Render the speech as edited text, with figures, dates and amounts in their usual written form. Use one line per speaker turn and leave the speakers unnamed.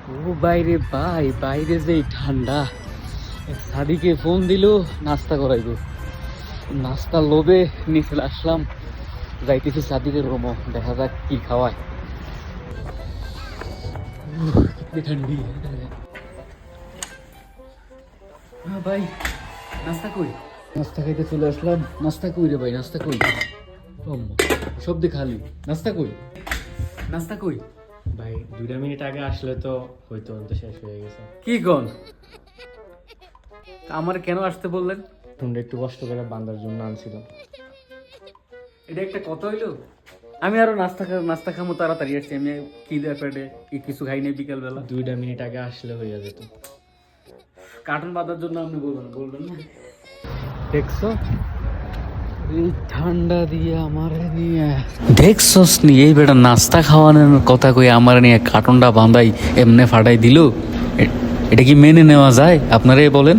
ও বাইরে ভাই, বাইরে যে এই ঠান্ডা। সাদিকে ফোন দিল নাস্তা করাইবো, নাস্তার লোভে নিচে আসলাম, যাইতেছি সাদিকের রুমও, দেখা যাক কি খাওয়ায়। কিতনি ঠান্ডি হ্যাঁ ভাই, নাস্তা কই? নাস্তা খাইতে চলে আসলাম। নাস্তা কই রে ভাই, নাস্তা কই? সব দিয়ে খালি, নাস্তা কই? নাস্তা কই
ভাই 2 মিনিট আগে আসলে তো হয়তো অন্ত শেষ হয়ে গেছে।
কি কন? আমার কেন আসতে বললেন?
তোমরা একটু কষ্ট করে বান্দার জন্য আনছিল।
এটা একটা কথা হইলো? আমি আরো নাস্তা খামো তাড়াতাড়ি আসছি। আমি কি পেটে কিছু খাই নাই বিকাল বেলা।
2 মিনিট আগে আসলে হয়ে যেত।
কার্টুন বাঁধার জন্য আপনি বলবেন না। দেখছো এই ঠান্ডা দিয়ে আমার নিয়ে, দেখছস নি এই বেটা নাস্তা খাওয়ানোর কথা কই আমার নিয়ে কার্টুনটা বাঁধাই এমনে ফাটাই দিল। এটা কি মেনে নেওয়া যায়? আপনারাই বলেন।